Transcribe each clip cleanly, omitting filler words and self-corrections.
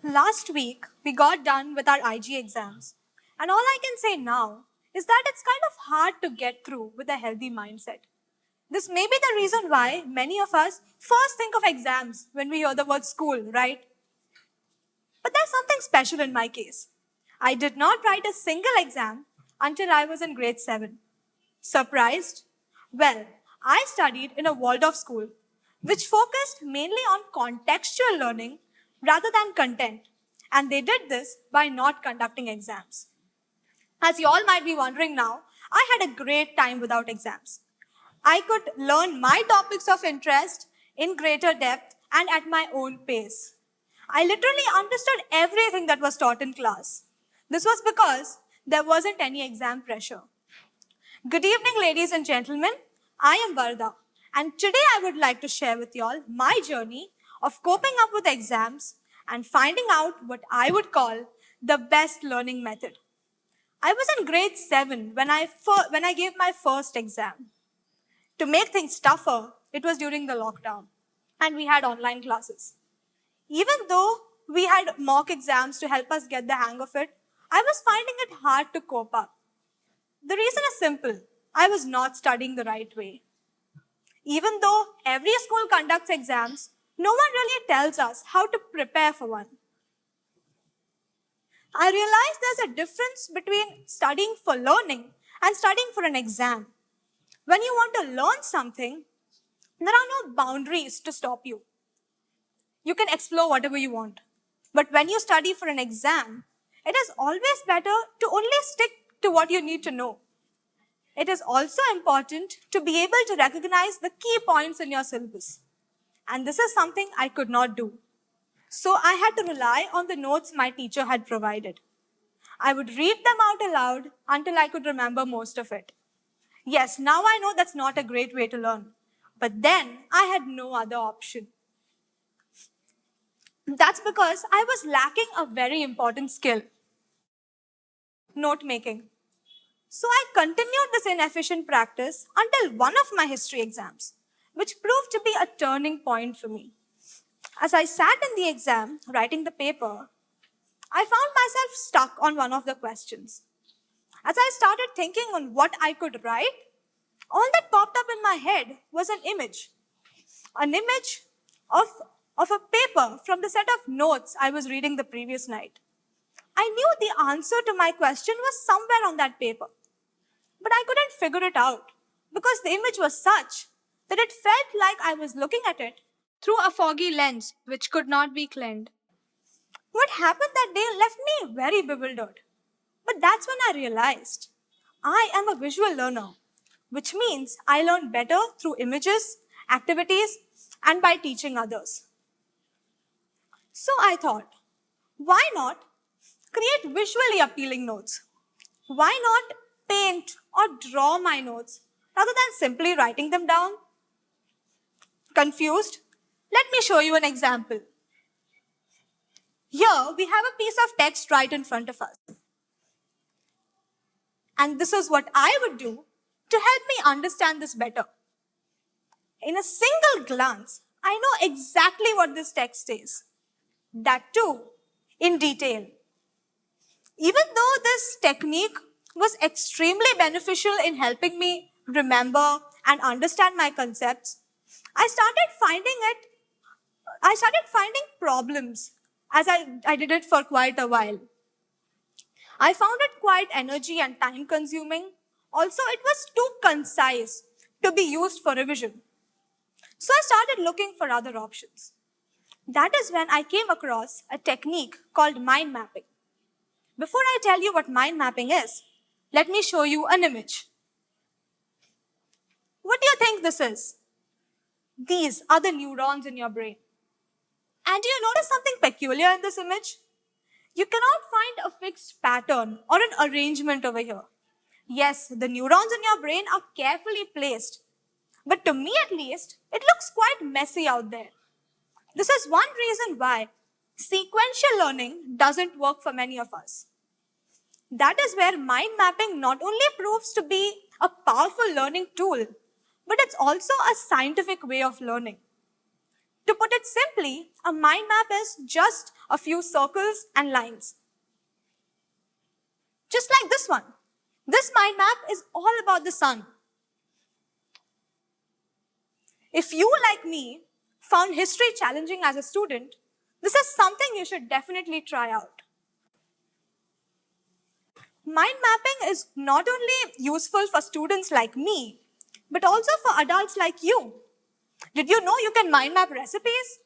Last week, we got done with our IG exams, and all I can say now is that it's kind of hard to get through with a healthy mindset. This may be the reason why many of us first think of exams when we hear the word school, right? But there's something special in my case. I did not write a single exam until I was in grade 7. Surprised? Well, I studied in a Waldorf school, which focused mainly on contextual learning rather than content. And they did this by not conducting exams. As you all might be wondering now, I had a great time without exams. I could learn my topics of interest in greater depth and at my own pace. I literally understood everything that was taught in class. This was because there wasn't any exam pressure. Good evening, ladies and gentlemen. I am Varada, and today I would like to share with you all my journey of coping up with exams and finding out what I would call the best learning method. I was in grade 7 when I gave my first exam. To make things tougher, it was during the lockdown, and we had online classes. Even though we had mock exams to help us get the hang of it, I was finding it hard to cope up. The reason is simple. I was not studying the right way. Even though every school conducts exams, no one really tells us how to prepare for one. I realized there's a difference between studying for learning and studying for an exam. When you want to learn something, there are no boundaries to stop you. You can explore whatever you want. But when you study for an exam, it is always better to only stick to what you need to know. It is also important to be able to recognize the key points in your syllabus. And this is something I could not do. So I had to rely on the notes my teacher had provided. I would read them out aloud until I could remember most of it. Yes, now I know that's not a great way to learn. But then I had no other option. That's because I was lacking a very important skill, note making. So I continued this inefficient practice until one of my history exams, which proved to be a turning point for me. As I sat in the exam writing the paper, I found myself stuck on one of the questions. As I started thinking on what I could write, all that popped up in my head was an image of a paper from the set of notes I was reading the previous night. I knew the answer to my question was somewhere on that paper, but I couldn't figure it out because the image was such that it felt like I was looking at it through a foggy lens which could not be cleaned. What happened that day left me very bewildered. But that's when I realized I am a visual learner, which means I learn better through images, activities, and by teaching others. So I thought, why not create visually appealing notes? Why not paint or draw my notes rather than simply writing them down? Confused? Let me show you an example. Here we have a piece of text right in front of us. And this is what I would do to help me understand this better. In a single glance, I know exactly what this text says. That too, in detail. Even though this technique was extremely beneficial in helping me remember and understand my concepts, I started finding problems as I did it for quite a while. I found it quite energy and time consuming. Also, it was too concise to be used for revision. So I started looking for other options. That is when I came across a technique called mind mapping. Before I tell you what mind mapping is, let me show you an image. What do you think this is? These are the neurons in your brain. And do you notice something peculiar in this image? You cannot find a fixed pattern or an arrangement over here. Yes, the neurons in your brain are carefully placed. But to me at least, it looks quite messy out there. This is one reason why sequential learning doesn't work for many of us. That is where mind mapping not only proves to be a powerful learning tool, but it's also a scientific way of learning. To put it simply, a mind map is just a few circles and lines. Just like this one. This mind map is all about the sun. If you, like me, found history challenging as a student, this is something you should definitely try out. Mind mapping is not only useful for students like me, but also for adults like you. Did you know you can mind map recipes?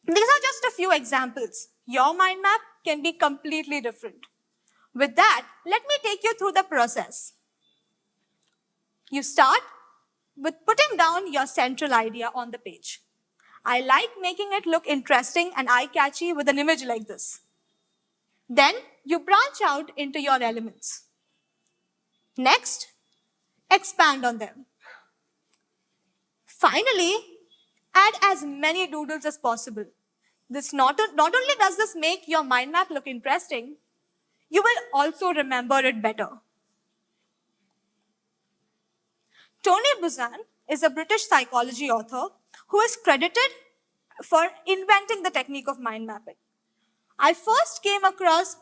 These are just a few examples. Your mind map can be completely different. With that, let me take you through the process. You start with putting down your central idea on the page. I like making it look interesting and eye-catchy with an image like this. Then you branch out into your elements. Next, expand on them. Finally, add as many doodles as possible. This not only does this make your mind map look interesting, you will also remember it better. Tony Buzan is a British psychology author who is credited for inventing the technique of mind mapping. I first came across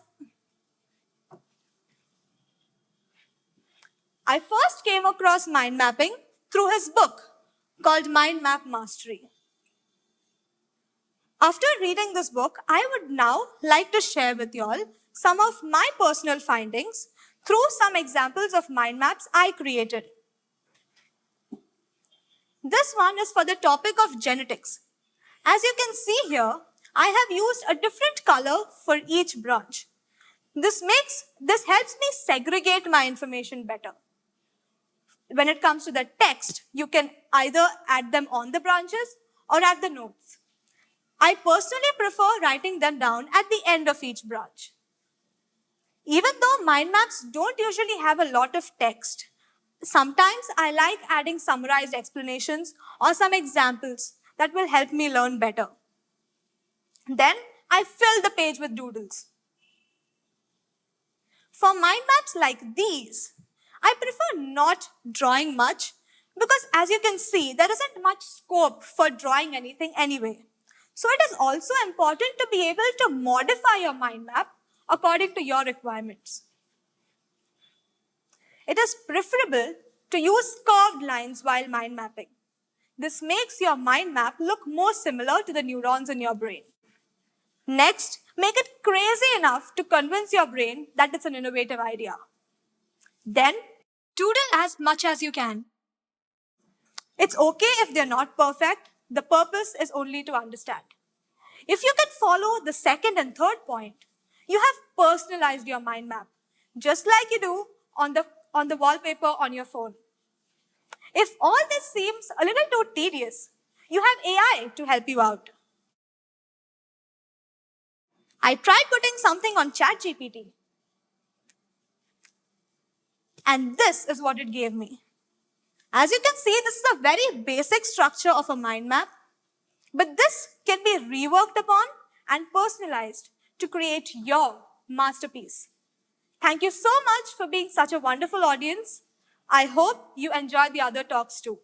mind mapping through his book called Mind Map Mastery. After reading this book, I would now like to share with you all some of my personal findings through some examples of mind maps I created. This one is for the topic of genetics. As you can see here, I have used a different color for each branch. This helps me segregate my information better. When it comes to the text, you can either add them on the branches or at the nodes. I personally prefer writing them down at the end of each branch. Even though mind maps don't usually have a lot of text, sometimes I like adding summarized explanations or some examples that will help me learn better. Then I fill the page with doodles. For mind maps like these, I prefer not drawing much because, as you can see, there isn't much scope for drawing anything anyway. So it is also important to be able to modify your mind map according to your requirements. It is preferable to use curved lines while mind mapping. This makes your mind map look more similar to the neurons in your brain. Next, make it crazy enough to convince your brain that it's an innovative idea. Then, doodle as much as you can. It's okay if they're not perfect. The purpose is only to understand. If you can follow the second and third point, you have personalized your mind map, just like you do on the wallpaper on your phone. If all this seems a little too tedious, you have AI to help you out. I tried putting something on ChatGPT, and this is what it gave me. As you can see, this is a very basic structure of a mind map, but this can be reworked upon and personalized to create your masterpiece. Thank you so much for being such a wonderful audience. I hope you enjoyed the other talks too.